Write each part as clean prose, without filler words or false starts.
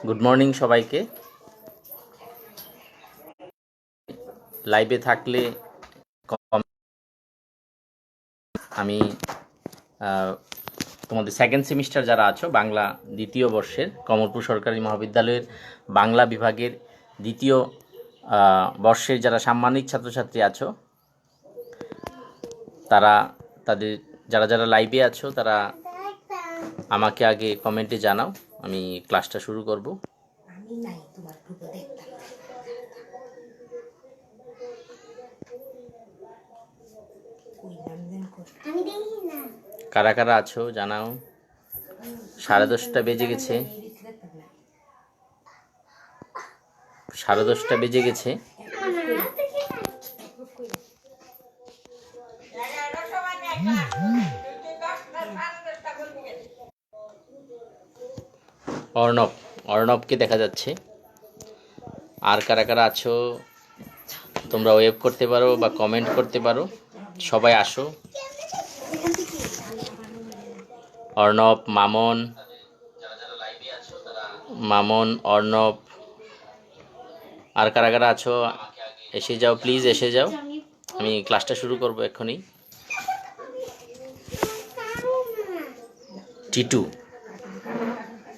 Good morning সবাইকে। লাইভে থাকলে আমি তোমাদের সেকেন্ড সেমিস্টার যারা আছো, বাংলা দ্বিতীয় বর্ষের কমলপুর সরকারি মহাবিদ্যালয়ের বাংলা বিভাগের দ্বিতীয় বর্ষের যারা সাম্মানিক ছাত্রছাত্রী আছো, তারা তাদের যারা লাইভে আছো তারা আমাকে আগে কমেন্টে জানাও, আমি ক্লাসটা শুরু করব। কারা কারা আছো জানাও। 10:30 বেজে গেছে, 10:30 বেজে গেছে। অর্ণবকে দেখা যাচ্ছে। আর কারা কারা আছো তোমরা ওয়েব করতে পারো বা কমেন্ট করতে পারো। সবাই আসো। অর্ণব, মামন, অর্ণব, আর কারা কারা আছো এসে যাও, প্লিজ এসে যাও। আমি ক্লাসটা শুরু করব এক্ষুনি।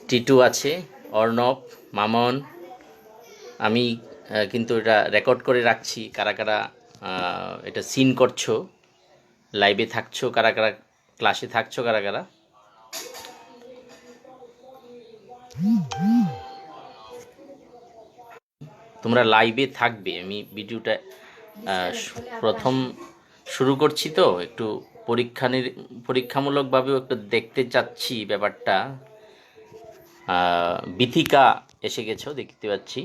টিটু আছে, অর্ণব, মামন। আমি কিন্তু এটা রেকর্ড করে রাখছি। কারা কারা এটা সিন করছো, লাইভে থাকছো, কারা কারা ক্লাসে থাকছো, কারা কারা। তোমরা লাইভে থাকবে। আমি ভিডিওটা প্রথম শুরু করছি, তো একটু পরীক্ষামূলকভাবেও একটু দেখতে চাচ্ছি ব্যাপারটা। বিথিকা এসে গেছো দেখতে পাচ্ছি,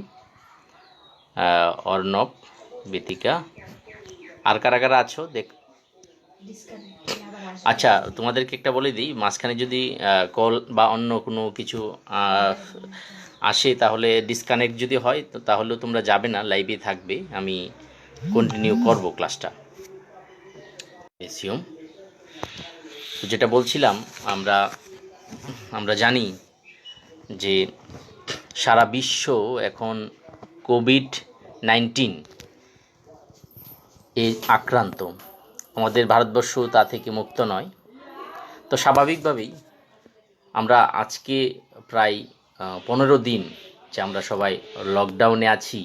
অর্ণব, বিথিকা। আর কারা কারা আছো আচ্ছা, তোমাদেরকে একটা বলে দিই, মাঝখানে যদি কল বা অন্য কোনো কিছু আসে, তাহলে ডিসকানেক্ট যদি হয় তো তাহলেও তোমরা যাবে না, লাইভে থাকবে। আমি কন্টিনিউ করব ক্লাসটা। এসিওম যেটা বলছিলাম, আমরা জানি যে সারা বিশ্ব এখন কোভিড-19 এ আক্রান্ত। আমাদের ভারতবর্ষ তা থেকে মুক্ত নয়। তো স্বাভাবিকভাবেই আমরা আজকে প্রায় 15 দিন যে আমরা সবাই লকডাউনে আছি,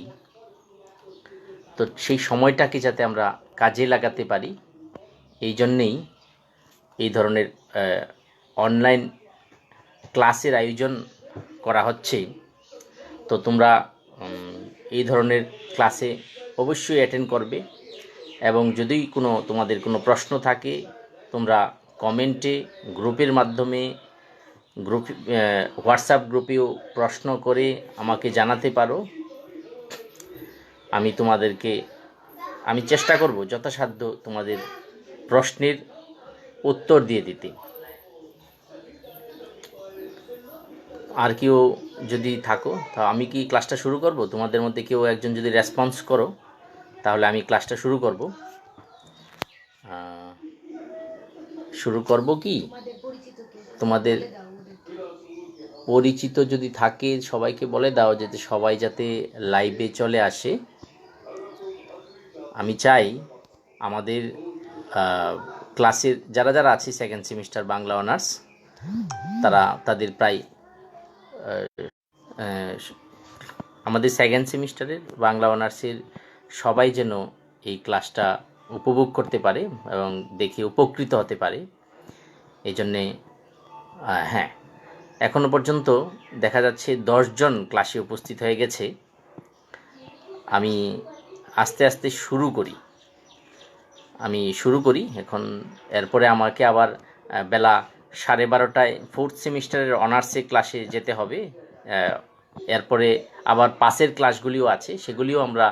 তো সেই সময়টাকে যাতে আমরা কাজে লাগাতে পারি, এই জন্যেই এই ধরনের অনলাইন ক্লাসের আয়োজন করা হচ্ছে। তো তোমরা এই ধরনের ক্লাসে অবশ্যই অ্যাটেন্ড করবে, এবং যদি তোমাদের কোনো প্রশ্ন থাকে তোমরা কমেন্টে, গ্রুপের মাধ্যমে, হোয়াটসঅ্যাপ গ্রুপেও প্রশ্ন করে আমাকে জানাতে পারো। আমি চেষ্টা করব যথাসাধ্য তোমাদের প্রশ্নের উত্তর দিয়ে দিতে। আর কেউ যদি থাকো, তা আমি কি ক্লাসটা শুরু করব? তোমাদের মধ্যে কেউ একজন যদি রেসপন্স করো, তাহলে আমি ক্লাসটা শুরু করব। কি তোমাদের পরিচিত যদি থাকে সবাইকে বলে দাও, যাতে সবাই যাতে লাইভে চলে আসে। আমি চাই আমাদের ক্লাসের যারা আছে সেকেন্ড সেমিস্টার বাংলা অনার্স, তাদের প্রায় আমাদের সেকেন্ড সেমিস্টারের বাংলা অনার্সের সবাই যেন এই ক্লাসটা উপভোগ করতে পারে এবং দেখে উপকৃত হতে পারে। এই জন্যে হ্যাঁ, এখনো পর্যন্ত দেখা যাচ্ছে 10 জন ক্লাসে উপস্থিত হয়ে গেছে। আমি আস্তে আস্তে শুরু করি এখন। এরপরে আমাকে আবার বেলা 12:30টায় ফোর্থ সেমিস্টারের অনার্সে ক্লাসে যেতে হবে। এরপরে আবার পাসের ক্লাসগুলিও আছে, সেগুলিও আমরা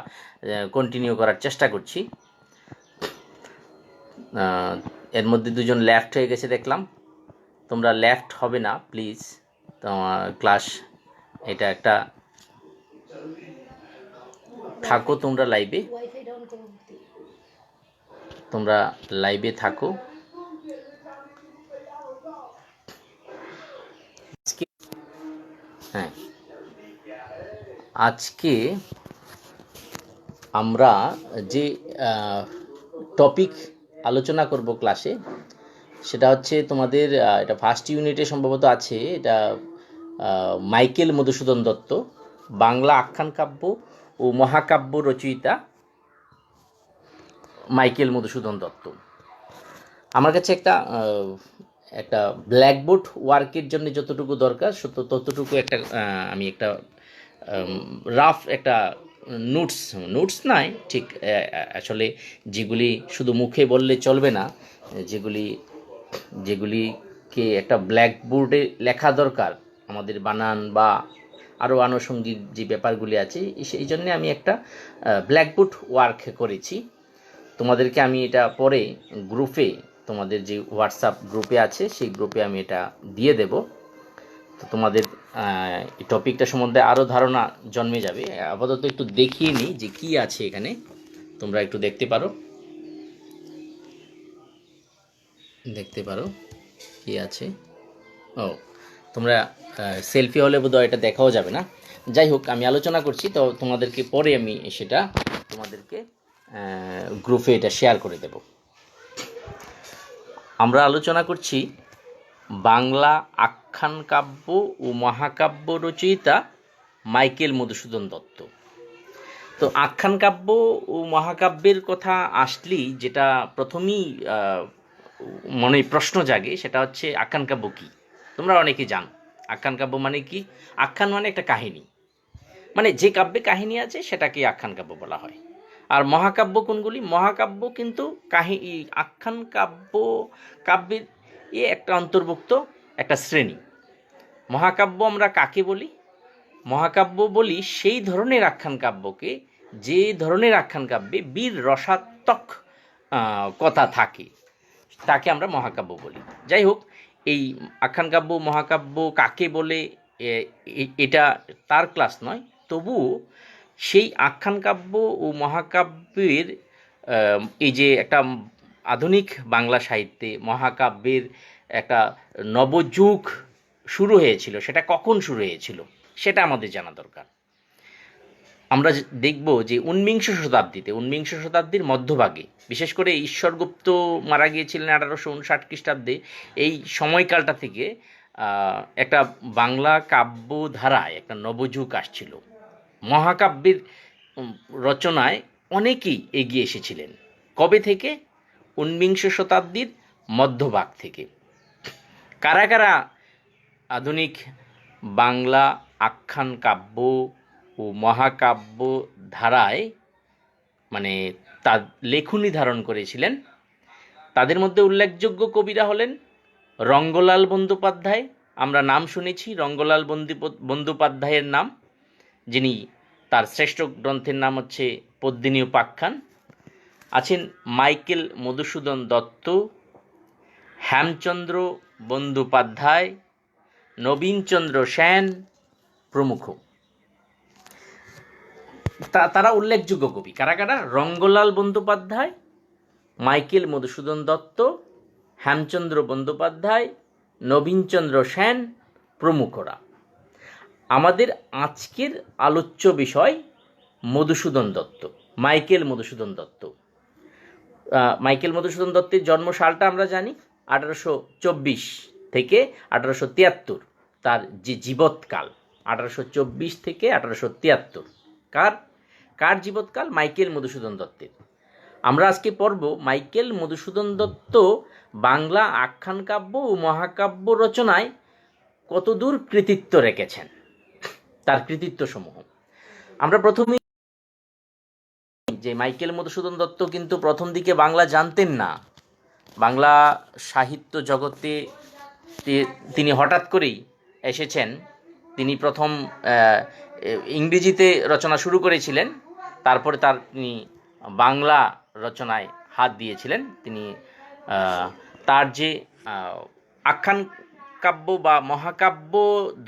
কন্টিনিউ করার চেষ্টা করছি। এর মধ্যে 2 জন লেফট হয়ে গেছে দেখলাম। তোমরা লেফট হবে না প্লিজ। তোমার ক্লাস এটা একটা থাকো, তোমরা লাইভে থাকো। হ্যাঁ, আজকে আমরা যে টপিক আলোচনা করব ক্লাসে, সেটা হচ্ছে তোমাদের এটা ফার্স্ট ইউনিটে সম্ভবত আছে। এটা মাইকেল মধুসূদন দত্ত, বাংলা আখ্যান কাব্য ও মহাকাব্য রচয়িতা মাইকেল মধুসূদন দত্ত। আমার কাছে একটা ব্ল্যাকবোর্ড ওয়ার্কের জন্য যতটুকু দরকার ততটুকু আমি একটা রাফ একটা নোটস নয় ঠিক, আসলে যেগুলি শুধু মুখে বললে চলবে না, যেগুলিকে একটা ব্ল্যাকবোর্ডে লেখা দরকার, আমাদের বানান বা আরও আনুষঙ্গিক যে ব্যাপারগুলি আছে, সেই জন্যে আমি একটা ব্ল্যাকবোর্ড ওয়ার্ক করেছি। তোমাদেরকে আমি এটা পরে গ্রুপে, তোমাদের যে হোয়াটসঅ্যাপ গ্রুপে আছে সেই গ্রুপে আমি এটা দিয়ে দেব। তো তোমাদের এই টপিকটা সম্বন্ধে আরও ধারণা জন্মে যাবে। আপাতত একটু দেখিয়ে নিই যে কি আছে এখানে, তোমরা একটু দেখতে পারো কি আছে। ও, তোমরা সেলফি হলে বোধহয় এটা দেখাও যাবে না। যাই হোক, আমি আলোচনা করছি, তো তোমাদেরকে পরে আমি সেটা তোমাদেরকে গ্রুপে এটা শেয়ার করে দেব। আমরা আলোচনা করছি বাংলা আখ্যান কাব্য ও মহাকাব্য রচয়িতা মাইকেল মধুসূদন দত্ত। তো আখ্যান কাব্য ও মহাকাব্যের কথা আসলেই যেটা প্রথমেই মনে প্রশ্ন জাগে সেটা হচ্ছে আখ্যান কাব্য কী। তোমরা অনেকে জানো আখ্যান কাব্য মানে কি। আখ্যান মানে একটা কাহিনী, মানে যে কাব্যে কাহিনী আছে সেটাকে আখ্যান কাব্য বলা হয়। আর মহাকাব্য কোনগুলি? মহাকাব্য কিন্তু আখ্যান কাব্যের একটা অন্তর্ভুক্ত একটা শ্রেণী। মহাকাব্য আমরা কাকে বলি? মহাকাব্য বলি সেই ধরনের আখ্যান কাব্যকে যে ধরনের আখ্যান কাব্যে বীর রসাত্মক কথা থাকে, তাকে আমরা মহাকাব্য বলি। যাই হোক, এই আখ্যান কাব্য মহাকাব্য কাকে বলে এটা তার ক্লাস নয়, তবুও সেই আখ্যান কাব্য ও মহাকাব্যের এই যে একটা আধুনিক বাংলা সাহিত্যে মহাকাব্যের একটা নবযুগ শুরু হয়েছিল, সেটা কখন শুরু হয়েছিল সেটা আমাদের জানা দরকার। আমরা দেখব যে ঊনবিংশ শতাব্দীর মধ্যভাগে, বিশেষ করে ঈশ্বরগুপ্ত মারা গিয়েছিলেন 1859 খ্রিস্টাব্দে, এই সময়কালটা থেকে একটা বাংলা কাব্য ধারায় একটা নবযুগ আসছিল। মহাকাব্যের রচনায় অনেকেই এগিয়ে এসেছিলেন। কবে থেকে? ঊনবিংশ শতাব্দীর মধ্যভাগ থেকে। কারা কারা আধুনিক বাংলা আখ্যান কাব্য ও মহাকাব্য ধারায় মানে তার লেখনী ধারণ করেছিলেন? তাদের মধ্যে উল্লেখযোগ্য কবিরা হলেন রঙ্গলাল বন্দ্যোপাধ্যায়। আমরা নাম শুনেছি রঙ্গলাল বন্দ্যোপাধ্যায়ের নাম, যিনি তার শ্রেষ্ঠ গ্রন্থের নাম হচ্ছে পদ্মিনী উপাখ্যান। আছেন মাইকেল মধুসূদন দত্ত, হেমচন্দ্র বন্দ্যোপাধ্যায়, নবীনচন্দ্র সেন প্রমুখ। তারা উল্লেখযোগ্য কবি। কারা কারা? রঙ্গলাল বন্দ্যোপাধ্যায়, মাইকেল মধুসূদন দত্ত, হেমচন্দ্র বন্দ্যোপাধ্যায়, নবীনচন্দ্র সেন প্রমুখরা। আমাদের আজকের আলোচ্য বিষয় মধুসূদন দত্ত, মাইকেল মধুসূদন দত্ত। মাইকেল মধুসূদন দত্তের জন্মসালটা আমরা জানি 1824 থেকে 1873, তার যে জীবৎকাল 1824 থেকে 1873। কার জীবৎকাল? মাইকেল মধুসূদন দত্তের। আমরা আজকে পড়ব মাইকেল মধুসূদন দত্ত বাংলা আখ্যান কাব্য ও মহাকাব্য রচনায় কতদূর কৃতিত্ব রেখেছেন, তার কৃতিত্ব সমূহ। আমরা প্রথমেই যে মাইকেল মধুসূদন দত্ত কিন্তু প্রথম দিকে বাংলা জানতেন না। বাংলা সাহিত্য জগতে তিনি হঠাৎ করেই এসেছেন। তিনি প্রথম ইংরেজিতে রচনা শুরু করেছিলেন, তারপরে তিনি বাংলা রচনায় হাত দিয়েছিলেন। তিনি তার যে আখ্যান কাব্য বা মহাকাব্য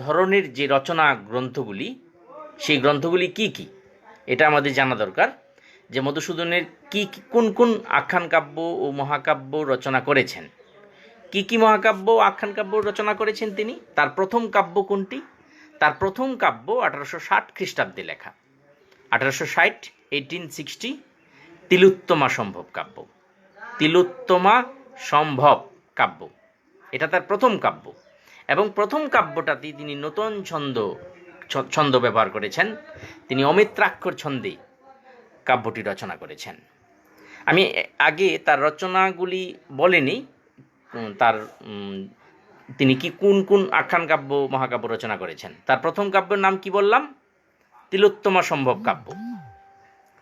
ধরনের যে রচনা গ্রন্থগুলি, সেই গ্রন্থগুলি কি কি এটা আমাদের জানা দরকার। যে মধুসূদনের কোন আখ্যান কাব্য ও মহাকাব্য রচনা করেছেন, কি মহাকাব্য ও আখ্যান কাব্য রচনা করেছেন তিনি, তার প্রথম কাব্য কোনটি, তার প্রথম কাব্য 1860 খ্রিস্টাব্দে লেখা, 1860 1860 তিলোত্তমা সম্ভব কাব্য। তিলোত্তমা সম্ভব কাব্য, এটা তার প্রথম কাব্য, এবং প্রথম কাব্যটাতে তিনি নতুন ছন্দ ব্যবহার করেছেন। তিনি অমিত্রাক্ষর ছন্দে কাব্যটি রচনা করেছেন। আমি আগে তার রচনাগুলি বলিনি, তার তিনি কি কোন কোন আখ্যান কাব্য মহাকাব্য রচনা করেছেন। তার প্রথম কাব্যের নাম কি বললাম? তিলোত্তমা সম্ভব কাব্য।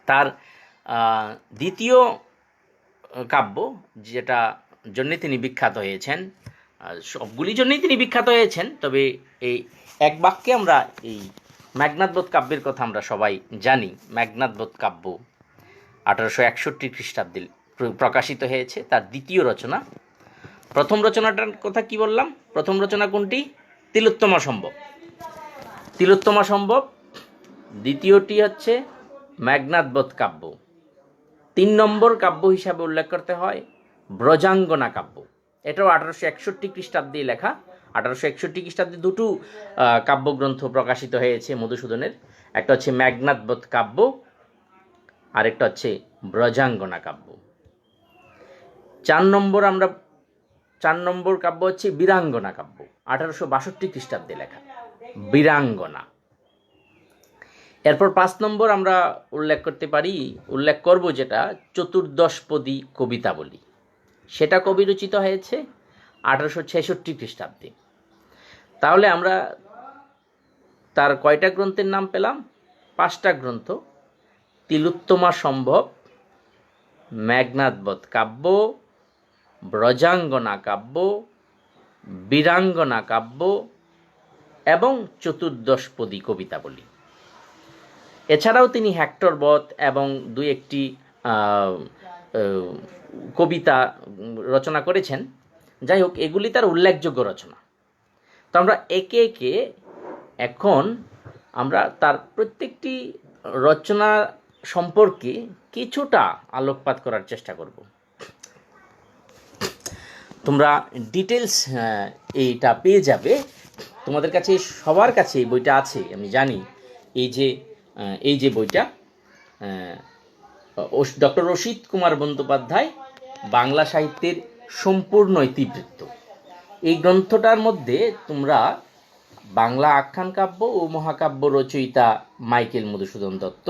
তার দ্বিতীয় কাব্য, যেটা জন্যে তিনি বিখ্যাত হয়েছেন, সবগুলি জন্যই তিনি বিখ্যাত হয়েছেন, তবে এই এক বাক্যে আমরা এই মেঘনাদবধ কাব্যের কথা আমরা সবাই জানি। মেঘনাদবধ কাব্য 1861 খ্রিস্টাব্দে প্রকাশিত হয়েছে, তার দ্বিতীয় রচনা। প্রথম রচনাটার কথা কি বললাম? প্রথম রচনা কোনটি? তিলোত্তমা সম্ভব। তিলোত্তমা সম্ভব। দ্বিতীয়টি হচ্ছে মেঘনাদবধ কাব্য। 3 নম্বর কাব্য হিসাবে উল্লেখ করতে হয় ব্রজাঙ্গনা কাব্য। এটাও 1861 খ্রিস্টাব্দে লেখা। 1861 খ্রিস্টাব্দে দুটো কাব্যগ্রন্থ প্রকাশিত হয়েছে মধুসূদনের। একটা হচ্ছে মেঘনাদবধ কাব্য, আরেকটা হচ্ছে ব্রজাঙ্গনা কাব্য। 4 নম্বর কাব্য হচ্ছে বীরাঙ্গনা কাব্য, 1862 খ্রিস্টাব্দে লেখা বীরাঙ্গনা। এরপর 5 নম্বর আমরা উল্লেখ করব যেটা চতুর্দশপদী কবিতাবলী। সেটা কবি রচিত হয়েছে 1866 খ্রিস্টাব্দে। তাহলে আমরা তার কয়টা গ্রন্থের নাম পেলাম? 5টা গ্রন্থ: তিলোত্তমা সম্ভব, মেঘনাদবধ কাব্য, ব্রজাঙ্গনা কাব্য, বীরাঙ্গনা কাব্য এবং চতুর্দশপদী কবিতাবলী। এছাড়াও তিনি হেক্টর বধ এবং 2-1টি কবিতা রচনা করেছেন। যাই হোক, এগুলি তার উল্লেখযোগ্য রচনা। তো আমরা একে একে এখন আমরা তার প্রত্যেকটি রচনা সম্পর্কে কিছুটা আলোকপাত করার চেষ্টা করব। তোমরা ডিটেলস এইটা পেয়ে যাবে, তোমাদের কাছে সবার কাছে এই বইটা আছে আমি জানি। এই যে বইটা ডক্টর রশিদ কুমার বন্দ্যোপাধ্যায় বাংলা সাহিত্যের সম্পূর্ণ ইতিবৃত্ত, এই গ্রন্থটার মধ্যে তোমরা বাংলা আখ্যান কাব্য ও মহাকাব্য রচয়িতা মাইকেল মধুসূদন দত্ত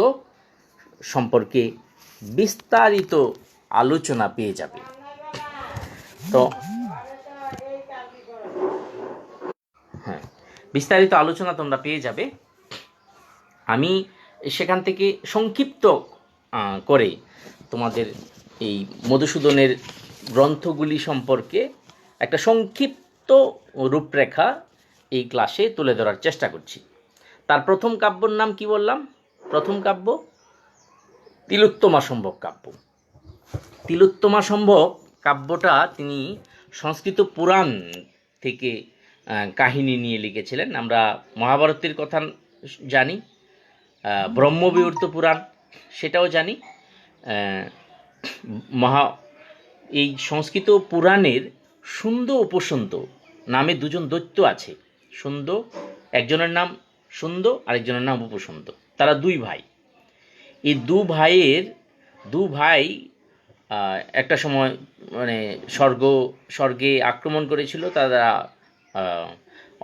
সম্পর্কে বিস্তারিত আলোচনা পেয়ে যাবে। তো বিস্তারিত আলোচনা তোমরা পেয়ে যাবে। আমি সেখান থেকে সংক্ষিপ্ত করে তোমাদের এই মধুসূদনের গ্রন্থগুলি সম্পর্কে একটা সংক্ষিপ্ত রূপরেখা এই ক্লাসে তুলে ধরার চেষ্টা করছি। তার প্রথম কাব্যর নাম কি বললাম? প্রথম কাব্য তিলোত্তমা সম্ভব কাব্য। তিলোত্তমা সম্ভব কাব্যটা তিনি সংস্কৃত পুরাণ থেকে কাহিনী নিয়ে লিখেছিলেন। আমরা মহাভারতের কথা জানি, ব্রহ্মবিবর্ত পুরাণ সেটাও জানি। এই সংস্কৃত পুরাণের সুন্দ উপসুন্দ নামে 2জন দৈত্য আছে। সুন্দ, একজনের নাম সুন্দ, আরেকজনের নাম উপসুন্দ। তারা 2 ভাই। এই 2 ভাই একটা সময় মানে স্বর্গে আক্রমণ করেছিল। তাদের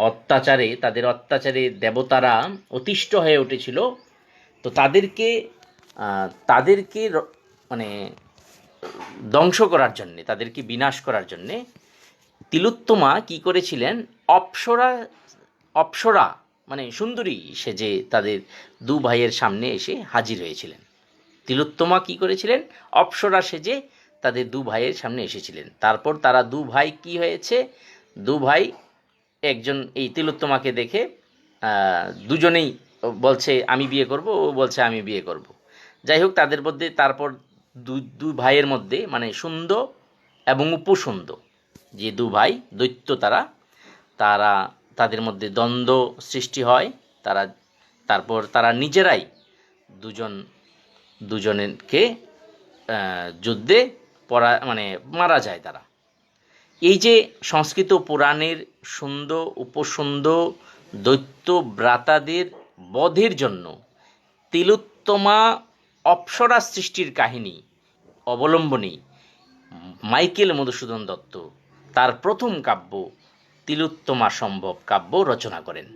অত্যাচারে দেবতারা অতিষ্ঠ হয়ে উঠেছিল। তো তাদেরকে মানে ধ্বংস করার জন্যে, তাদেরকে বিনাশ করার জন্যে তিলোত্তমা কি করেছিলেন? অপ্সরা মানে সুন্দরী সেজে তাদের 2 ভাইয়ের সামনে এসে হাজির হয়েছিলেন। তিলোত্তমা কি করেছিলেন? অপ্সরা সেজে তাদের 2 ভাইয়ের সামনে এসেছিলেন। তারপর তারা 2 ভাই কি হয়েছে? 2 ভাই একজন এই তিলোত্তমাকে দেখে দুজনেই বলছে আমি বিয়ে করব, ও বলছে আমি বিয়ে করব। যাই হোক, তাদের মধ্যে তারপর 2 ভাইয়ের মধ্যে মানে সুন্দ এবং উপসুন্দ যে 2 ভাই দৈত্য, তাদের মধ্যে দ্বন্দ্ব সৃষ্টি হয়। তারপর তারা নিজেরাই দুজনকে যুদ্ধে মারা যায় তারা। এই যে সংস্কৃত পুরাণের সুন্দ উপসুন্দ দৈত্য ব্রাতাদের বধের জন্য তিলোত্তমা অপ্সরা সৃষ্টির কাহিনী অবলম্বনে মাইকেল মধুসূদন দত্ত তার প্রথম কাব্য তিলোত্তমা সম্ভব কাব্য রচনা করেন।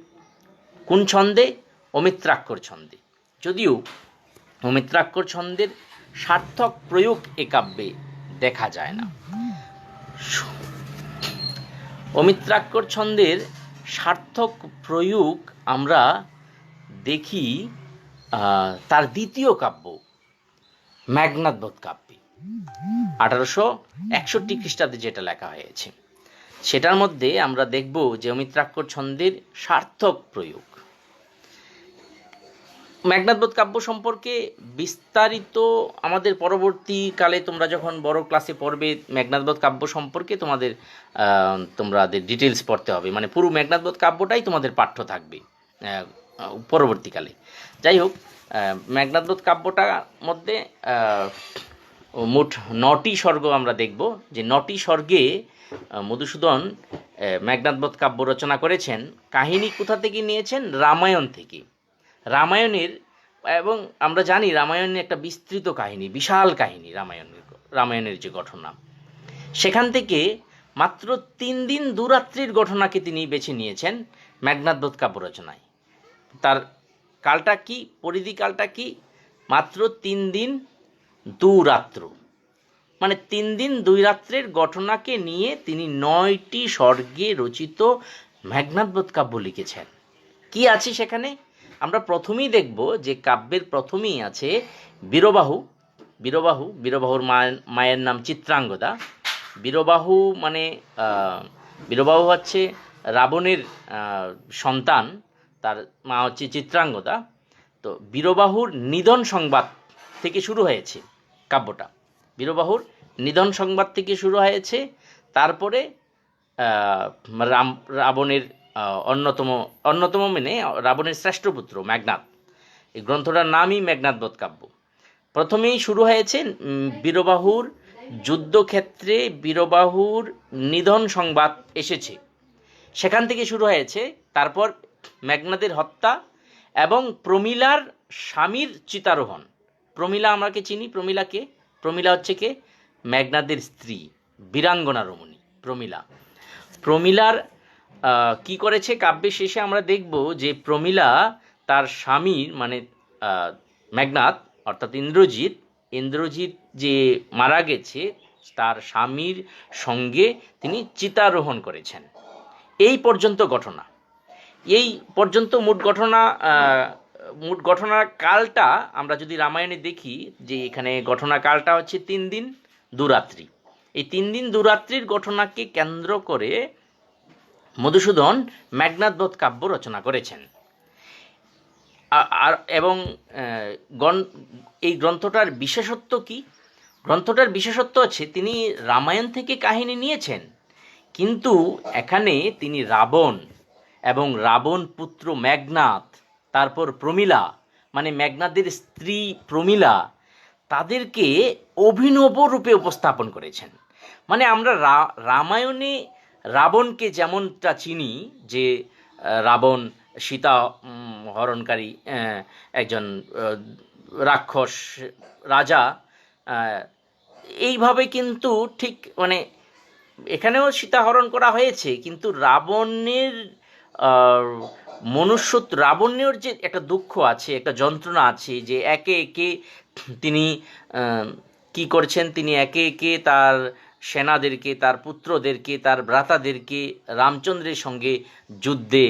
কোন ছন্দে? অমিত্রাক্ষর ছন্দে। যদিও অমিত্রাক্ষর ছন্দের সার্থক প্রয়োগ এ কাব্যে দেখা যায় না। অমিত্রাক্ষর ছন্দের সার্থক প্রয়োগ আমরা দেখি তার দ্বিতীয় কাব্য মেঘনাদ বধ কাব্যে 1861 খ্রিস্টাব্দে যেটা লেখা হয়েছে, সেটার মধ্যে আমরা দেখব যে অমিত্রাক্ষর ছন্দের সার্থক প্রয়োগ। মেঘনাদ বধ কাব্য সম্পর্কে বিস্তারিত আমাদের পরবর্তীকালে তোমরা যখন বড় ক্লাসে পড়বে মেঘনাদ বধ কাব্য সম্পর্কে তোমাদের ডিটেলস পড়তে হবে, মানে পুরো মেঘনাদ বধ কাব্যটাই তোমাদের পাঠ্য থাকবে পরবর্তীকালে। যাই হোক, মেঘনাদ বধ কাব্যটার মধ্যে মোট 9টি স্বর্গ আমরা দেখব, যে 9টি স্বর্গে মধুসূদন মেঘনাদ বধ কাব্য রচনা করেছেন। কাহিনী কোথা থেকে নিয়েছেন? রামায়ণ থেকে। রামায়ণের, এবং আমরা জানি রামায়ণের একটা বিস্তৃত কাহিনী, বিশাল কাহিনী রামায়ণের যে ঘটনা, সেখান থেকে মাত্র 3 দিন 2 রাত্রির ঘটনাকে তিনি বেছে নিয়েছেন মেঘনাদ বধ কাব্য রচনায়। তার কালটা কি, পরিধি কালটা কি? মাত্র 3 দিন 2 রাত্র, মানে 3 দিন 2 রাত্রের ঘটনাকে নিয়ে তিনি 9টি স্বর্গে রচিত মেঘনাদ বধ কাব্য লিখেছেন। কি আছে সেখানে? আমরা প্রথমেই দেখব যে কাব্যের প্রথমেই আছে বীরবাহুর মায়ের নাম চিত্রাঙ্গদা। বীরবাহু হচ্ছে রাবণের সন্তান, তার মা হচ্ছে চিত্রাঙ্গদা। তো বীরবাহুর নিধন সংবাদ থেকে শুরু হয়েছে কাব্যটা, বীরবাহুর নিধন সংবাদ থেকে শুরু হয়েছে। তারপরে রাবণের অন্যতম মেনে রাবণের শ্রেষ্ঠ পুত্র মেঘনাদ, এই গ্রন্থটার নামই মেঘনাদ বধ কাব্য। প্রথমেই শুরু হয়েছে বীরবাহুর যুদ্ধক্ষেত্রে বীরবাহুর নিধন সংবাদ এসেছে, সেখান থেকে শুরু হয়েছে। তারপর মেঘনাদের হত্যা এবং প্রমীলার স্বামীর চিতারোহণ। প্রমীলা আমরা কে চিনি, প্রমীলা হচ্ছে কে? মেঘনাদের স্ত্রী, বীরাঙ্গনা রমণী প্রমীলার কি করেছে কাব্যের শেষে আমরা দেখব যে প্রমীলা তার স্বামীর, মানে মেঘনাদ অর্থাৎ ইন্দ্রজিৎ যে মারা গেছে তার স্বামীর সঙ্গে তিনি চিতারোহণ করেছেন। এই পর্যন্ত মোট ঘটনার কালটা আমরা যদি রামায়ণে দেখি, যে এখানে ঘটনা কালটা হচ্ছে 3 দিন 2 রাত্রি। এই 3 দিন 2 রাত্রির ঘটনাকে কেন্দ্র করে মধুসূদন মেঘনাদ বধ কাব্য রচনা করেছেন। এবং এই গ্রন্থটার বিশেষত্ব কি? গ্রন্থটার বিশেষত্ব হচ্ছে তিনি রামায়ণ থেকে কাহিনী নিয়েছেন, কিন্তু এখানে তিনি রাবণ এবং রাবণ পুত্র মেঘনাদ, তারপর প্রমীলা মানে মেঘনাদের স্ত্রী প্রমীলা, তাদেরকে অভিনব রূপে উপস্থাপন করেছেন। মানে আমরা রামায়ণে রাবণকে যেমনটা চিনি, যে রাবণ সীতা হরণকারী একজন রাক্ষস রাজা, এইভাবে কিন্তু ঠিক মানে এখানেও সীতা হরণ করা হয়েছে, কিন্তু রাবণের রাবণের যে একটা দুঃখ আছে, একটা যন্ত্রণা আছে, যে একে একে তিনি কি করছেন, তিনি একে একে তার সেনাদেরকে, তার পুত্রদেরকে, তার ভ্রাতাদেরকে রামচন্দ্রের সঙ্গে যুদ্ধে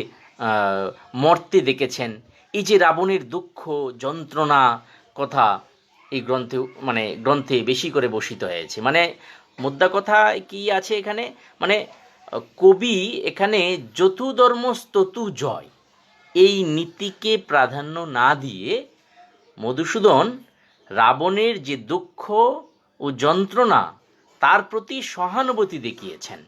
মরতে দেখেছেন। এই যে রাবণের দুঃখ যন্ত্রণা কথা এই গ্রন্থে বেশি করে বর্ণিত হয়েছে। মানে মুদ্রা কথা কি আছে এখানে, মানে কবি এখানে যতু ধর্মস্ততু জয় এই নীতিকে প্রাধান্য না দিয়ে মধুসূদন রাবণের যে দুঃখ ও যন্ত্রণা তার প্রতি সহানুভূতি দেখিয়েছেন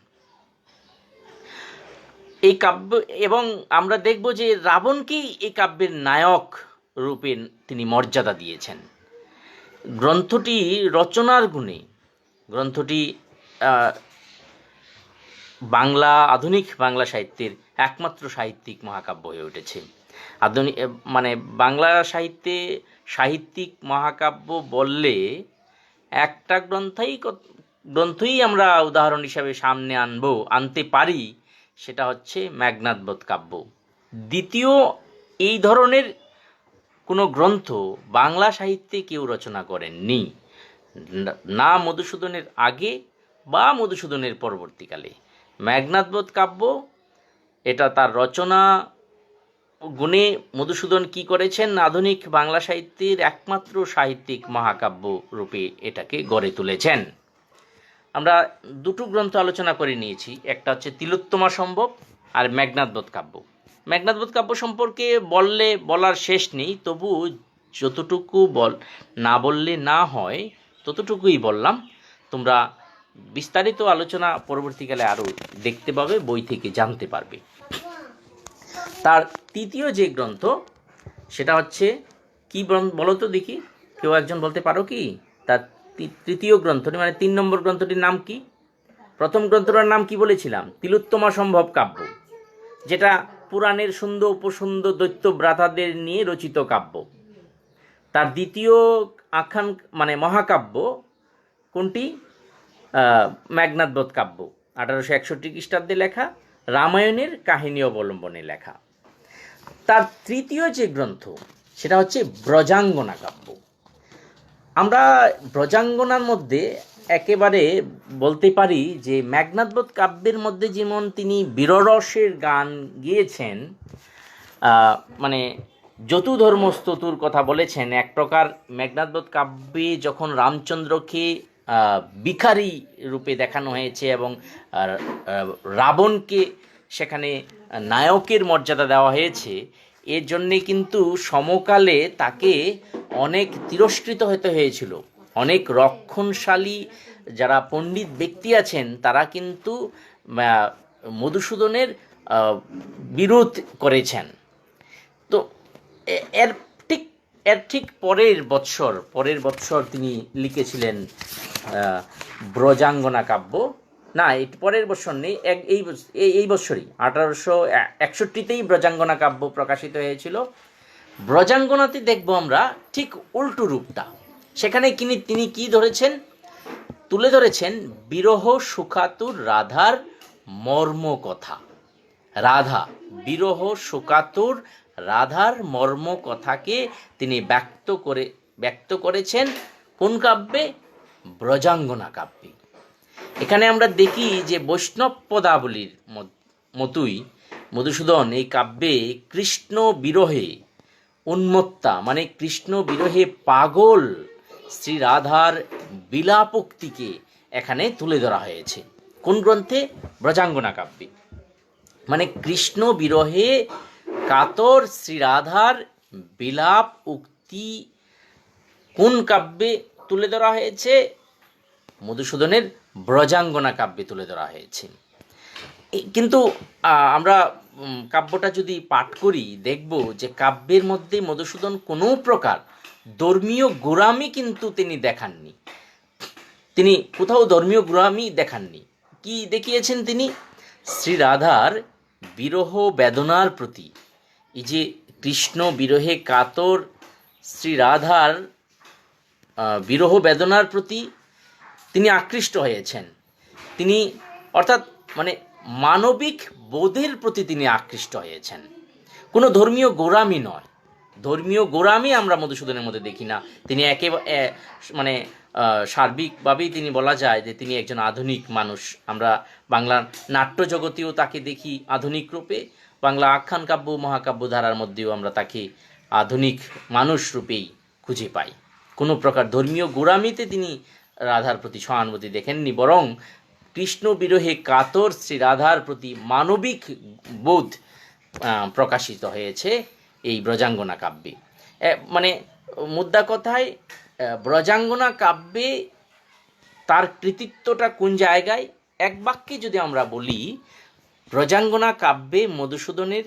এই কাব্য। এবং আমরা দেখব যে রাবণকেই এই কাব্যের নায়ক রূপে তিনি মর্যাদা দিয়েছেন। গ্রন্থটি রচনার গুণে, গ্রন্থটি আধুনিক বাংলা সাহিত্যের একমাত্র সাহিত্যিক মহাকাব্য হয়ে উঠেছে। আধুনিক মানে বাংলা সাহিত্যে সাহিত্যিক মহাকাব্য বললে একটা গ্রন্থই আমরা উদাহরণ হিসাবে সামনে আনতে পারি, সেটা হচ্ছে মেঘনাদ বধ কাব্য। দ্বিতীয় এই ধরনের কোনো গ্রন্থ বাংলা সাহিত্যে কেউ রচনা করেননি, না মধুসূদনের আগে বা মধুসূদনের পরবর্তীকালে। মেঘনাদ বধ কাব্য এটা তার রচনা গুণে মধুসূদন কি করেছেন, আধুনিক বাংলা সাহিত্যের একমাত্র সাহিত্যিক মহাকাব্য রূপে এটাকে গড়ে তুলেছেন। আমরা দুটো গ্রন্থ আলোচনা করে নিয়েছি, একটা হচ্ছে তিলোত্তমা সম্ভব আর মেঘনাদ বধ কাব্য। মেঘনাদ বধ কাব্য সম্পর্কে বলার শেষ নেই, তবু যতটুকু না বললে না হয় ততটুকুই বললাম। তোমরা বিস্তারিত আলোচনা পরবর্তীকালে আরও দেখতে পাবে, বই থেকে জানতে পারবে। তার তৃতীয় যে গ্রন্থ সেটা হচ্ছে কি বলো তো দেখি, কেউ একজন বলতে পারো কি? তার তৃতীয় গ্রন্থটি মানে 3 নম্বর গ্রন্থটির নাম কি? প্রথম গ্রন্থটার নাম কি বলেছিলাম? তিলোত্তমা সম্ভব কাব্য, যেটা পুরাণের সুন্দর উপসুন্দর দৈত্য ব্রাতাদের নিয়ে রচিত কাব্য। তার দ্বিতীয় আখ্যান মানে মহাকাব্য কোনটি? মেঘনাদ বধ কাব্য, 1861 খ্রিস্টাব্দে লেখা, রামায়ণের কাহিনী অবলম্বনে লেখা। তার তৃতীয় যে গ্রন্থ সেটা হচ্ছে ব্রজাঙ্গনা কাব্য। আমরা ব্রজাঙ্গনার মধ্যে একেবারে বলতে পারি যে মেঘনাদ বধ কাব্যের মধ্যে যেমন তিনি বীররসের গান গিয়েছেন, মানে যতুধর্মস্ততুর কথা বলেছেন, এক প্রকার মেঘনাদ বধ কাব্যে যখন রামচন্দ্রকে ভিখারি রূপে দেখানো হয়েছে এবং রাবণকে সেখানে নায়কের মর্যাদা দেওয়া হয়েছে, এর জন্যে কিন্তু সমকালে তাকে অনেক তিরস্কৃত হতে হয়েছিল। অনেক রক্ষণশালী যারা পণ্ডিত ব্যক্তি আছেন তারা কিন্তু মধুসূদনের বিরোধ করেছেন। তো এর ঠিক পরের বৎসর তিনি লিখেছিলেন ব্রজাঙ্গনা কাব্য। না, পরের বৎসর নেই, এই বৎসরই 1861তেই ব্রজাঙ্গনা কাব্য প্রকাশিত হয়েছিল। ব্রজাঙ্গনাতে দেখব আমরা ঠিক উল্টো রূপটা। সেখানে তিনি কি তুলে ধরেছেন বিরহ সুখাতুর রাধার মর্মকথা। বিরহ সুখাতুর রাধার মর্মকথাকে তিনি ব্যক্ত করেছেন কোন কাব্যে? ব্রজাঙ্গনা কাব্যে। এখানে আমরা দেখি যে বৈষ্ণব পদাবলীর মতোই মধুসূদন এই কাব্যে কৃষ্ণ বিরহে উন্মত্তা মানে কৃষ্ণ বিরহে পাগল শ্রী রাধার বিলাপোক্তিকে এখানে তুলে ধরা হয়েছে। কোন গ্রন্থে? ব্রজাঙ্গনা কাব্যে। মানে কৃষ্ণ বিরহে কাতর শ্রী রাধার বিলাপ উক্তি কোন কাব্যে তুলে ধরা হয়েছে? মধুসূদনের ব্রজাঙ্গনা কাব্যে তুলে ধরা হয়েছে। কিন্তু আমরা কাব্যটা যদি পাঠ করি দেখব যে কাব্যের মধ্যে মধুসূদন কোনো প্রকার ধর্মীয় গোঁড়ামি কিন্তু তিনি দেখাননি। তিনি কোথাও ধর্মীয় গোঁড়ামি দেখাননি। কি দেখিয়েছেন তিনি? শ্রী রাধার বিরহ বেদনার প্রতি, এই যে কৃষ্ণ বিরহে কাতর শ্রী রাধার বিরহ বেদনার প্রতি তিনি আকৃষ্ট হয়েছেন। তিনি অর্থাৎ মানে মানবিক বোধের প্রতি তিনি আকৃষ্ট হয়েছেন, কোনো ধর্মীয় গোঁড়ামি নয়। ধর্মীয় গোঁড়ামি আমরা মধুসূদনের মধ্যে দেখি না। তিনি মানে সার্বিকভাবেই তিনি বলা যায় যে তিনি একজন আধুনিক মানুষ। আমরা বাংলার নাট্য জগতেও তাকে দেখি আধুনিক রূপে, বাংলা আখ্যান কাব্য মহাকাব্য ধারার মধ্যেও আমরা তাকে আধুনিক মানুষ রূপেই খুঁজে পাই। কোনো প্রকার ধর্মীয় গোঁড়ামিতে তিনি রাধার প্রতি সহানুভূতি দেখেননি, বরং কৃষ্ণ বিরহে কাতর শ্রী রাধার প্রতি মানবিক বোধ প্রকাশিত হয়েছে এই ব্রজাঙ্গনা কাব্যে। মানে মুদ্রা কথায় ব্রজাঙ্গনা কাব্যে তার কৃতিত্বটা কোন জায়গায়? এক বাক্যে যদি আমরা বলি, ব্রজাঙ্গনা কাব্যে মধুসূদনের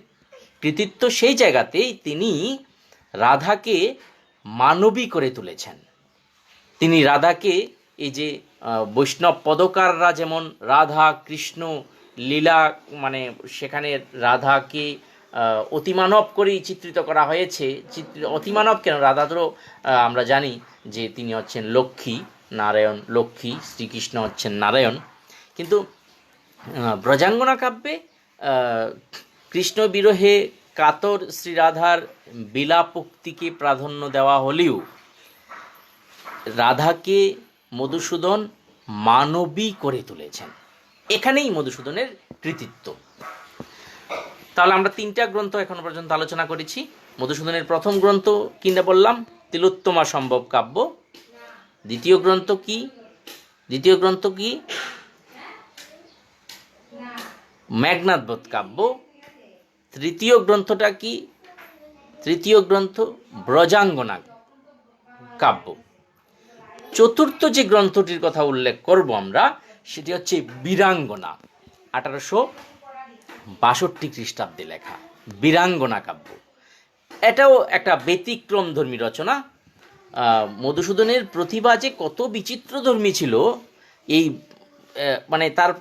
কৃতিত্ব সেই জায়গাতেই তিনি রাধাকে মানবী করে তুলেছেন। তিনি রাধাকে এই যে বৈষ্ণব পদকাররা যেমন রাধা কৃষ্ণ লীলা মানে সেখানে রাধাকে অতিমানব করেই চিত্রিত করা হয়েছে। অতিমানব কেন, রাধা তো আমরা জানি যে তিনি হচ্ছেন লক্ষ্মী, নারায়ণ লক্ষ্মী, শ্রীকৃষ্ণ হচ্ছেন নারায়ণ। কিন্তু ব্রজাঙ্গনা কাব্যে কৃষ্ণ বিরহে কাতর শ্রীরাধার বিলাপোক্তিকে প্রাধান্য দেওয়া হলেও রাধাকে মধুসূদন মানবী করে তুলেছেন। এখানেই মধুসূদনের কৃতিত্ব। তাহলে আমরা 3টা গ্রন্থ এখনো পর্যন্ত আলোচনা করেছি। মধুসূদনের প্রথম গ্রন্থ কিনা বললাম তিলোত্তমা সম্ভব কাব্য। দ্বিতীয় গ্রন্থ কি মেঘনাদবধ কাব্য। তৃতীয় গ্রন্থ ব্রজাঙ্গনা কাব্য। চতুর্থ যে গ্রন্থটির কথা উল্লেখ করব আমরা, সেটি হচ্ছে বীরাঙ্গনা, 1862 খ্রিস্টাব্দে লেখা বীরাঙ্গনা কাব্য। এটাও একটা ব্যতিক্রমধর্মী রচনা। মধুসূদনের প্রতিভা যে কত বিচিত্রধর্মী ছিল, এই মানে তার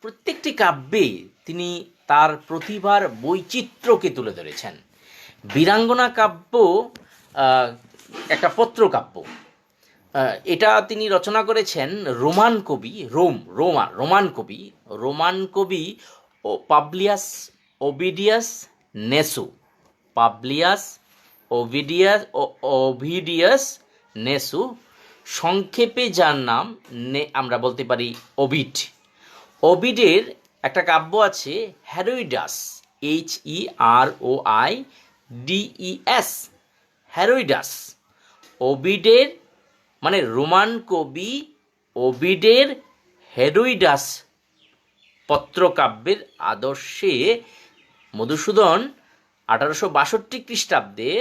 প্রত্যেকটি কাব্যে তিনি তার প্রতিভার বৈচিত্র্যকে তুলে ধরেছেন। বীরাঙ্গনা কাব্য একটা পত্রকাব্য। এটা তিনি রচনা করেছেন রোমান কবি পাবলিয়াস ওভিডিয়াস নেসু, সংক্ষেপে যার নাম আমরা বলতে পারি ওভিড। ওভিডের একটা কাব্য আছে হেরোইডাস, HEROIDES, হেরোইডাস। ওভিডের মানে রোমান কবি ওভিডের হেরোইডাস পত্রকাব্যের আদর্শে মধুসূদন 1862 খ্রিস্টাব্দে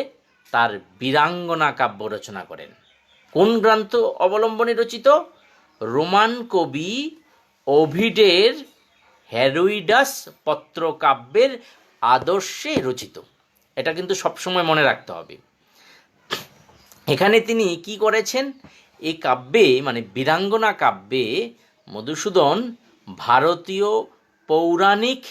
তার বীরাঙ্গনা কাব্য রচনা করেন। কোন গ্রন্থ অবলম্বনে রচিত? রোমান কবি ওভিডের হেরোইডাস পত্রকাব্যের আদর্শে রচিত। এটা কিন্তু সবসময় মনে রাখতে হবে। এখানে তিনি কি করেছেন? এই কাব্যে মানে বীরাঙ্গনা কাব্যে মধুসূদন ভারতীয় পৌরাণিক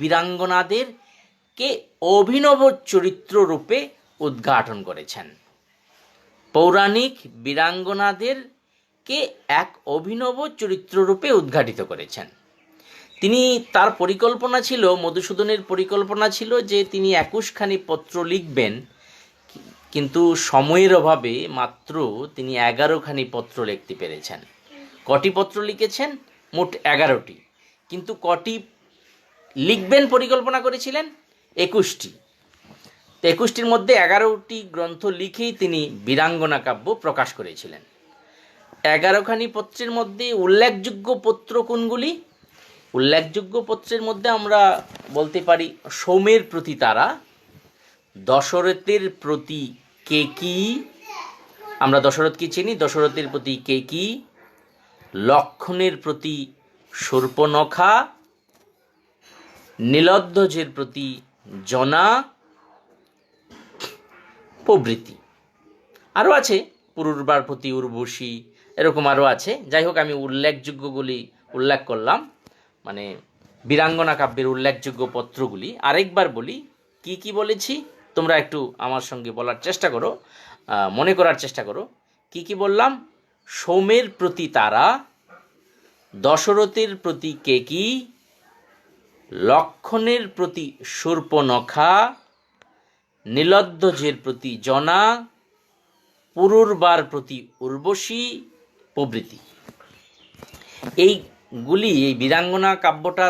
বীরাঙ্গনাদেরকে অভিনব চরিত্র রূপে উদ্ঘাটন করেছেন। পৌরাণিক বীরাঙ্গনাদেরকে এক অভিনব চরিত্র রূপে উদ্ঘাটিত করেছেন। তার পরিকল্পনা ছিল, মধুসূদনের পরিকল্পনা ছিল যে তিনি 21খানি পত্র লিখবেন, কিন্তু সময়ের অভাবে মাত্র তিনি 11খানি পত্র লিখতে পেরেছেন। কটি পত্র লিখেছেন? মোট 11টি, কিন্তু কটি লিখবেন পরিকল্পনা করেছিলেন? 21টি। 21টির মধ্যে 11টি গ্রন্থ লিখেই তিনি বীরাঙ্গনা কাব্য প্রকাশ করেছিলেন। 11খানি পত্রের মধ্যে উল্লেখযোগ্য পত্র কোনগুলি? উল্লেখযোগ্য পত্রের মধ্যে আমরা বলতে পারি সোমের প্রতি তারা, দশরথের প্রতি কেকি, আমরা দশরথকে চিনি, দশরথের প্রতি কেকি, লক্ষণের প্রতি শূর্পণখা, নীলধ্বজের প্রতি জনা প্রভৃতি। আরও আছে পুরুরবার প্রতি উর্বশী, এরকম আরও আছে। যাই হোক, আমি উল্লেখযোগ্যগুলি উল্লেখ করলাম, মানে বীরাঙ্গনা কাব্যের উল্লেখযোগ্য পত্রগুলি। আরেকবার বলি কি কি বলেছি, তোমরা একটু আমার সঙ্গে বলার চেষ্টা করো, মনে করার চেষ্টা করো। কি কি বললাম? সোমের প্রতি তারা, দশরথের প্রতি কেকি, লক্ষণের প্রতি শূর্পণখা, নীলধ্বজের প্রতি জনা, পুরুরবার প্রতি উর্বশী প্রভৃতি। এই বীরাঙ্গনা কাব্যটা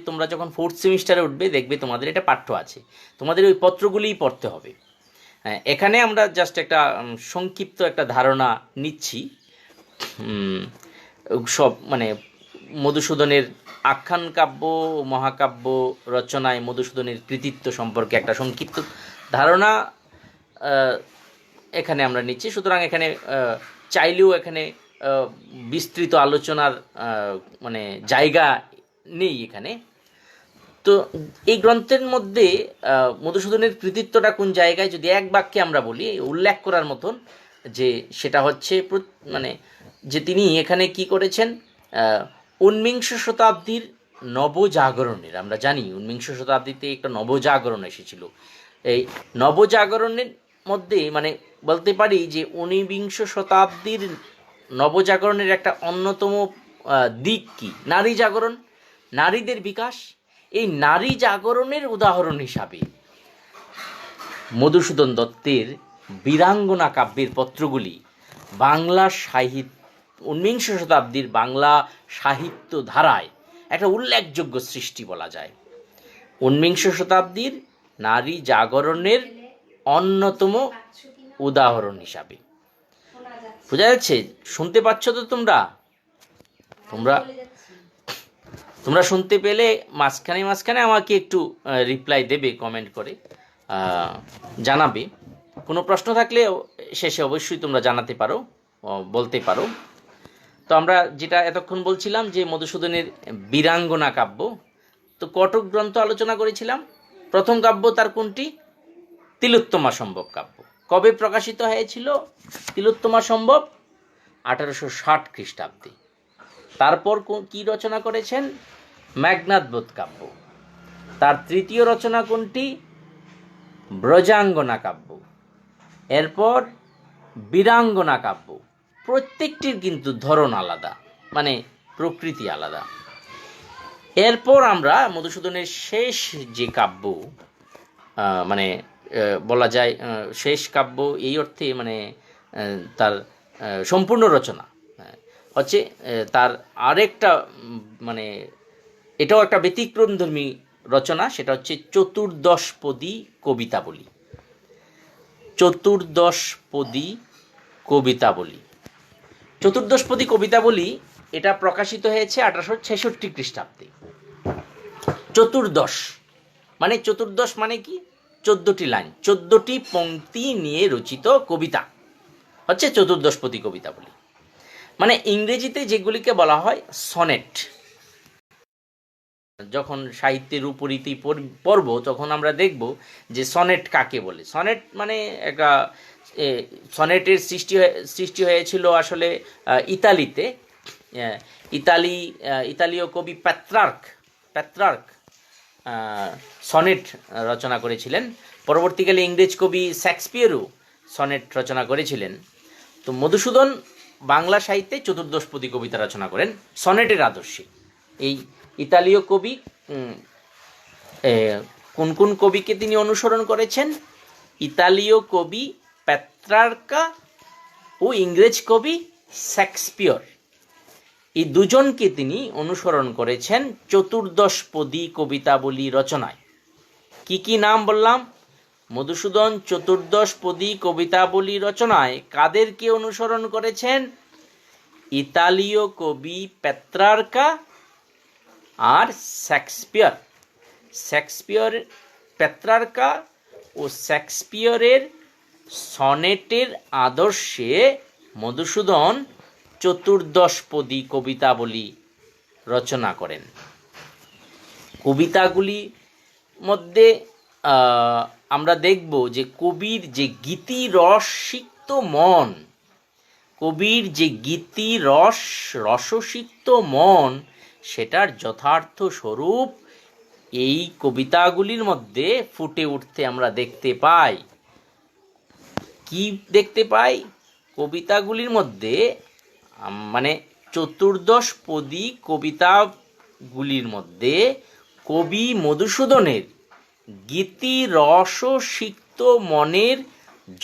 তোমরা যখন 4th সেমিস্টারে উঠবে দেখবে তোমাদের এটা পাঠ্য আছে, তোমাদের ওই পত্রগুলিই পড়তে হবে। এখানে আমরা জাস্ট একটা সংক্ষিপ্ত একটা ধারণা নিচ্ছি, সব মানে মধুসূদনের আখ্যান কাব্য মহাকাব্য রচনায় মধুসূদনের কৃতিত্ব সম্পর্কে একটা সংক্ষিপ্ত ধারণা এখানে আমরা নিচ্ছি। সুতরাং এখানে চাইলেও এখানে বিস্তৃত আলোচনার মানে জায়গা নেই এখানে। তো এই গ্রন্থের মধ্যে মধুসূদনের কৃতিত্বটা কোন জায়গায় যদি এক বাক্যে আমরা বলি উল্লেখ করার মতন, যে সেটা হচ্ছে মানে যে তিনি এখানে কি করেছেন, ঊনবিংশ শতাব্দীর নবজাগরণের, আমরা জানি ঊনবিংশ শতাব্দীতে একটা নবজাগরণ এসেছিল। এই নবজাগরণের মধ্যে মানে বলতে পারি যে ঊনবিংশ শতাব্দীর নবজাগরণের একটা অন্যতম দিক কি, নারী জাগরণ, নারীদের বিকাশ। এই নারী জাগরণের উদাহরণ হিসাবে মধুসূদন দত্তের বীরাঙ্গনা কাব্যের পত্রগুলি বাংলা সাহিত্য, ঊনবিংশ শতাব্দীর বাংলা সাহিত্য ধারায় একটা উল্লেখযোগ্য সৃষ্টি বলা যায়। ঊনবিংশ শতাব্দীর নারী জাগরণের অন্যতম উদাহরণ হিসাবে। বোঝা যাচ্ছে? শুনতে পাচ্ছ তো তোমরা? তোমরা শুনতে পেলে মাঝখানে আমাকে একটু রিপ্লাই দেবে, কমেন্ট করে জানাবে। কোনো প্রশ্ন থাকলে শেষে অবশ্যই তোমরা জানাতে পারো, বলতে পারো। তো আমরা যেটা এতক্ষণ বলছিলাম যে মধুসূদনের বীরাঙ্গনা কাব্য, তো কটক গ্রন্থ আলোচনা করেছিলাম। প্রথম কাব্য তার কোনটি? তিলোত্তমা সম্ভব কাব্য। কবে প্রকাশিত হয়েছিল তিলোত্তমা সম্ভব? 1860 খ্রিস্টাব্দে। তারপর কি রচনা করেছেন? মেঘনাদবধ কাব্য। তার তৃতীয় রচনা কোনটি? ব্রজাঙ্গনা কাব্য। এরপর বীরাঙ্গনা কাব্য। প্রত্যেকটির কিন্তু ধরন আলাদা, মানে প্রকৃতি আলাদা। এরপর আমরা মধুসূদনের শেষ যে কাব্য, মানে বলা যায় শেষ কাব্য এই অর্থে মানে তার সম্পূর্ণ রচনা হচ্ছে তার আরেকটা মানে এটাও একটা ব্যতিক্রমধর্মী রচনা, সেটা হচ্ছে চতুর্দশপদী কবিতাবলী। চতুর্দশপদী কবিতাবলী। চতুর্দশপদী কবিতাবলী এটা প্রকাশিত হয়েছে 1866 খ্রিস্টাব্দে। চতুর্দশ মানে কি? 14টি লাইন, 14টি পংক্তি নিয়ে রচিত কবিতা হচ্ছে চতুর্দশপদী কবিতাবলী। মানে ইংরেজিতে যেগুলিকে বলা হয় সনেট। যখন সাহিত্যের উপরীতি পড়ব তখন আমরা দেখব যে সনেট কাকে বলে। সনেট মানে একটা সনেটের সৃষ্টি হয়েছিল আসলে ইতালিতে। ইতালীয় কবি প্যাট্রার্ক সনেট রচনা করেছিলেন। পরবর্তীকালে ইংরেজ কবি শেক্সপিয়ারও সনেট রচনা করেছিলেন। তো মধুসূদন বাংলা সাহিত্যে চতুর্দশপদী কবিতা রচনা করেন সনেটের আদর্শে। এই ইতালীয় কবি কোন কোন কবিকে তিনি অনুসরণ করেছেন? ইতালীয় কবি প্যাট্রার্কা ও ইংরেজ কবি শেক্সপিয়র, এই দুজনকে তিনি অনুসরণ করেছেন চতুর্দশপদী কবিতাবলী রচনায়। কি কি নাম বললাম? মধুসূদন চতুর্দশপদী কবিতাবলী রচনায় কাদেরকে অনুসরণ করেছেন? ইতালীয় কবি প্যাট্রার্কা আর শেক্সপিয়র। প্যাট্রার্কা ও শেক্সপিয়রের সনেটের আদর্শে মধুসূদন চতুর্দশপদী কবিতাবলী রচনা করেন। কবিতাগুলির মধ্যে আমরা দেখব যে কবির যে গীতিরসিক্ত মন, রসসিক্ত মন, সেটার যথার্থ স্বরূপ এই কবিতাগুলির মধ্যে ফুটে উঠতে আমরা দেখতে পাই। কি দেখতে পাই? কবিতাগুলির মধ্যে মানে চতুর্দশপদী কবিতাগুলির মধ্যে কবি মধুসূদনের গীতিরসসিক্ত মনের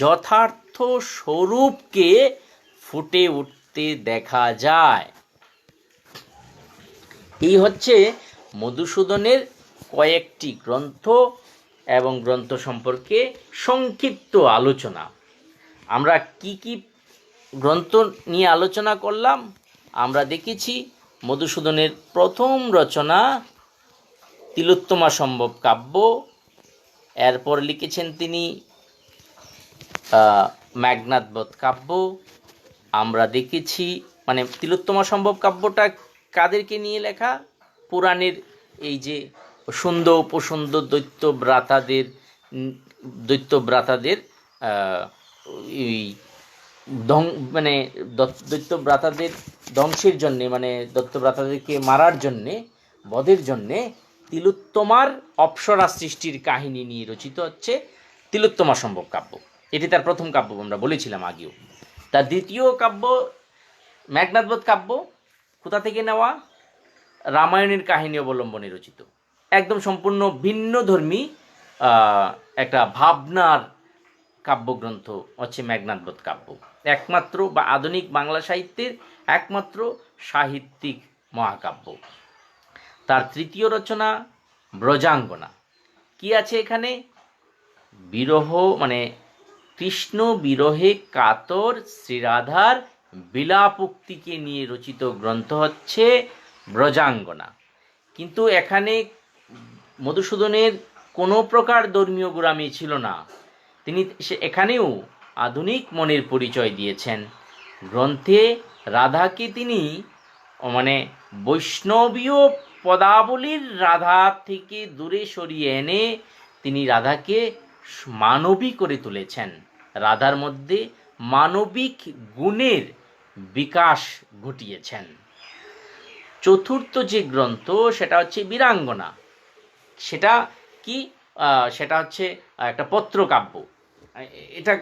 যথার্থ স্বরূপকে ফুটে উঠতে দেখা যায়। এই হচ্ছে মধুসূদনের কয়েকটি গ্রন্থ এবং গ্রন্থ সম্পর্কে সংক্ষিপ্ত আলোচনা। আমরা কি কি গ্রন্থ নিয়ে আলোচনা করলাম? আমরা দেখেছি মধুসূদনের প্রথম রচনা তিলোত্তমা সম্ভব কাব্য, এরপর লিখেছেন তিনি মেঘনাদবধ কাব্য। আমরা দেখেছি মানে তিলোত্তমা সম্ভব কাব্যটা কাদেরকে নিয়ে লেখা? পুরাণের এই যে সুন্দর উপসুন্দর দৈত্য ব্রাতাদের মানে দৈত্যভ্রাতাদের ধ্বংসের জন্যে, মানে দৈত্যভ্রাতাদেরকে মারার জন্যে, বধের জন্যে তিলোত্তমার অপ্সরা সৃষ্টির কাহিনী নিয়ে রচিত হচ্ছে তিলোত্তমা সম্ভব কাব্য। এটি তার প্রথম কাব্য, আমরা বলেছিলাম আগেও। তার দ্বিতীয় কাব্য মেঘনাদবধ কাব্য কোথা থেকে নেওয়া? রামায়ণের কাহিনী অবলম্বনে রচিত, একদম সম্পূর্ণ ভিন্নধর্মী একটা ভাবনার কাব্যগ্রন্থ হচ্ছে মেঘনাদবধ কাব্য। একমাত্র বা আধুনিক বাংলা সাহিত্যের একমাত্র সাহিত্যিক মহাকাব্য। তার তৃতীয় রচনা ব্রজাঙ্গনা। কি আছে এখানে? বিরহ, মানে কৃষ্ণ বিরহে কাতর শ্রীরাধার বিলাপোক্তিকে নিয়ে রচিত গ্রন্থ হচ্ছে ব্রজাঙ্গনা। কিন্তু এখানে মধুসূদনের কোনো প্রকার ধর্মীয় গোড়ামি ছিল না। তিনি এখানেও আধুনিক মনের পরিচয় দিয়েছেন। গ্রন্থে রাধাকে তিনি মানে বৈষ্ণবীয় পদাবলীর রাধা থেকে দূরে সরিয়ে এনে তিনি রাধাকে মানবী করে তুলেছেন। রাধার মধ্যে মানবিক গুণের বিকাশ ঘটিয়েছেন। চতুর্থ যে গ্রন্থ সেটা হচ্ছে বীরাঙ্গনা। সেটা কি? সেটা হচ্ছে একটা পত্রকাব্য। এটা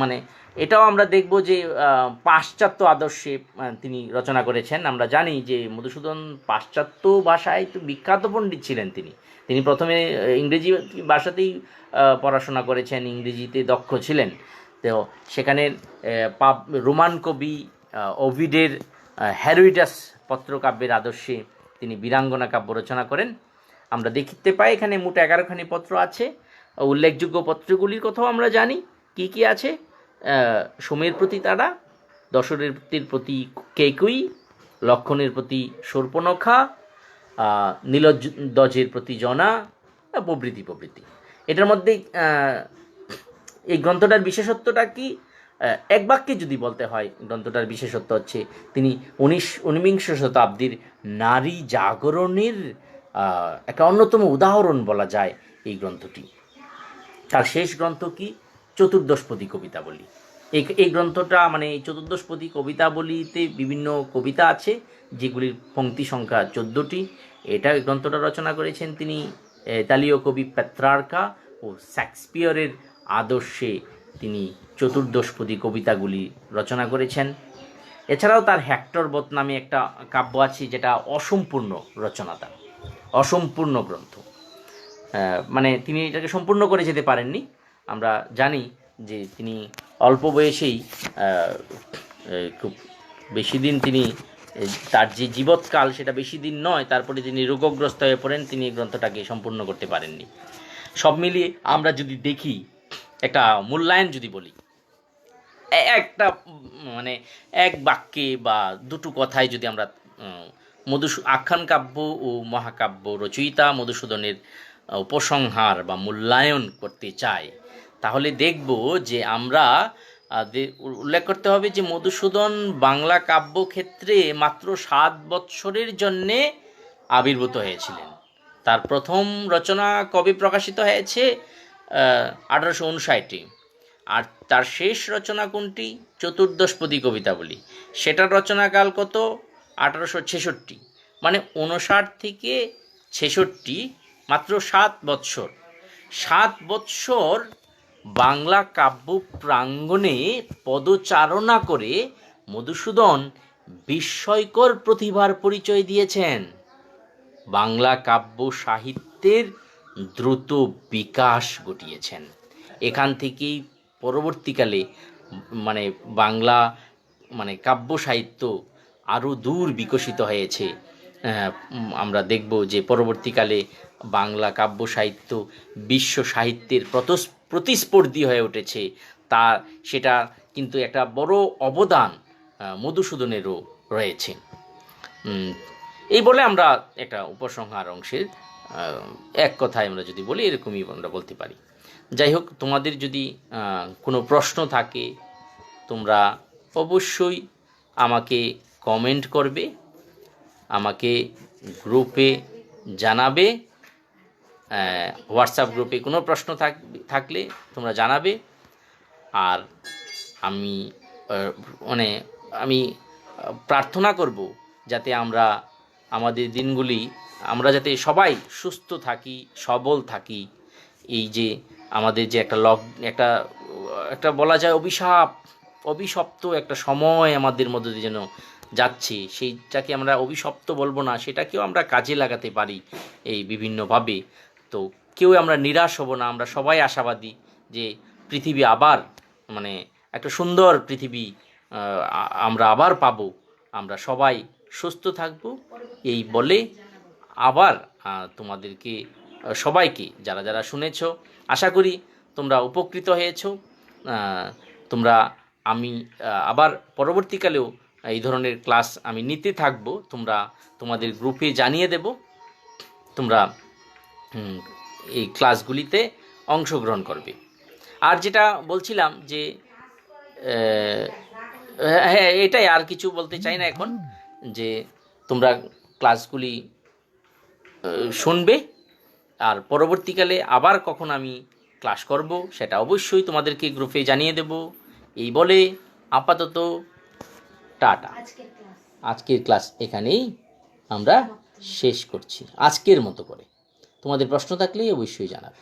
মানে এটাও আমরা দেখব যে পাশ্চাত্য আদর্শে তিনি রচনা করেছেন। আমরা জানি যে মধুসূদন পাশ্চাত্য ভাষায় তো বিখ্যাত পণ্ডিত ছিলেন। তিনি প্রথমে ইংরেজি ভাষাতেই পড়াশোনা করেছেন, ইংরেজিতে দক্ষ ছিলেন। তো সেখানে রোমান কবি ওভিডের হেরোডাস পত্রকাব্যের আদর্শে তিনি বীরাঙ্গনা কাব্য রচনা করেন। আমরা দেখতে পাই এখানে মোট 11খানি পত্র আছে। উল্লেখযোগ্য পত্রগুলির কথাও আমরা জানি। কি কি আছে? সোমের প্রতি তারা, দশরথের প্রতি কেকই, লক্ষণের প্রতি শূর্পণখা, নীলধ্বজের প্রতি জনা, প্রভৃতি প্রভৃতি। এটার মধ্যে এই গ্রন্থটার বিশেষত্বটা কি? এক বাক্যে যদি বলতে হয়, গ্রন্থটার বিশেষত্ব হচ্ছে তিনি ঊনবিংশ শতাব্দীর নারী জাগরণের একটা অন্যতম উদাহরণ বলা যায় এই গ্রন্থটি। তার শেষ গ্রন্থ কি? চতুর্দশপদী কবিতাবলী। এই গ্রন্থটা মানে এই চতুর্দশপদী কবিতাবলীতে বিভিন্ন কবিতা আছে, যেগুলির পংক্তি সংখ্যা 14টি। এই গ্রন্থটা রচনা করেছেন তিনি ইতালীয় কবি পেত্রার্কা ও শেক্সপিয়রের আদর্শে তিনি চতুর্দশপদী কবিতাগুলি রচনা করেছেন। এছাড়াও তার হেক্টর বধ নামে একটা কাব্য আছে, যেটা অসম্পূর্ণ রচনা, তার অসম্পূর্ণ গ্রন্থ। মানে তিনি এটাকে সম্পূর্ণ করে যেতে পারেননি। আমরা জানি যে তিনি অল্প বয়সেই খুব বেশি দিন তিনি তার যে জীবৎকাল সেটা বেশি দিন নয়, তারপরে তিনি রোগগ্রস্ত হয়ে পড়েন, তিনি এই গ্রন্থটাকে সম্পূর্ণ করতে পারেননি। সব মিলিয়ে আমরা যদি দেখি, একটা মূল্যায়ন যদি বলি, একটা মানে এক বাক্যে বা দুটো কথায় যদি আমরা আখ্যান কাব্য ও মহাকাব্য রচয়িতা মধুসূদনের উপসংহার বা মূল্যায়ন করতে চাই, তাহলে দেখব যে আমরা উল্লেখ করতে হবে যে মধুসূদন বাংলা কাব্যক্ষেত্রে মাত্র 7 বৎসরের জন্যে আবির্ভূত হয়েছিলেন। তার প্রথম রচনা কবে প্রকাশিত হয়েছে? 1859। আর তার শেষ রচনা কোনটি? চতুর্দশপদী কবিতাবলী। সেটার রচনাকাল কত? 1866। মানে 59 থেকে 66, মাত্র 7 বৎসর। 7 বৎসর বাংলা কাব্য প্রাঙ্গণে পদচারণা করে মধুসূদন বিস্ময়কর প্রতিভার পরিচয় দিয়েছেন। বাংলা কাব্য সাহিত্যের দ্রুত বিকাশ ঘটিয়েছেন। এখান থেকেই পরবর্তীকালে মানে বাংলা মানে কাব্য সাহিত্য আরও দূর বিকশিত হয়েছে। আমরা দেখব যে পরবর্তীকালে বাংলা কাব্য সাহিত্য বিশ্ব সাহিত্যের প্রতিস্পর্ধী হয়ে উঠেছে। সেটা কিন্তু একটা বড় অবদান মধুসূদনেরও রয়েছে। এই বলে আমরা একটা উপসংহার অংশের এক কথায় আমরা যদি বলি, এরকমই আমরা বলতে পারি। যাই হোক, তোমাদের যদি কোনো প্রশ্ন থাকে তোমরা অবশ্যই আমাকে কমেন্ট করবে, আমাকে গ্রুপে জানাবে। হোয়াটসঅ্যাপ গ্রুপে কোনো প্রশ্ন থাকলে তোমরা জানাবে। আর আমি মানে আমি প্রার্থনা করব যাতে আমাদের দিনগুলি আমরা যাতে সবাই সুস্থ থাকি, সবল থাকি। এই যে আমাদের যে একটা একটা বলা যায় অভিশপ্ত একটা সময় আমাদের মধ্যে দিয়ে যেন যাচ্ছে, সেইটাকে আমরা অভিশপ্ত বলবো না, সেটাকেও আমরা কাজে লাগাতে পারি এই বিভিন্নভাবে। তো কেউ আমরা নিরাশ হব না, আমরা সবাই আশাবাদী যে পৃথিবী আবার মানে একটা সুন্দর পৃথিবী আমরা আবার পাবো। আমরা সবাই সুস্থ থাকব এই বলে আবার তোমাদেরকে সবাইকে যারা যারা শুনেছো, আশা করি তোমরা উপকৃত হয়েছো। তোমরা আমি আবার পরবর্তীকালেও এই ধরনের ক্লাস আমি নিতে থাকবো, তোমরা তোমাদের গ্রুপে জানিয়ে দেব। তোমরা এই ক্লাসগুলিতে অংশগ্রহণ করবে। আর যেটা বলছিলাম যে হ্যাঁ, এটাই, আর কিছু বলতে চাই না এখন, যে তোমরা ক্লাসগুলি শুনবে, আর পরবর্তীকালে আবার কখন আমি ক্লাস করব সেটা অবশ্যই তোমাদেরকে গ্রুপে জানিয়ে দেব। এই বলে আপাতত টাটা। আজকের ক্লাস এখানেই আমরা শেষ করছি, আজকের মতো করে। তোমাদের প্রশ্ন থাকলেই অবশ্যই জানাবে।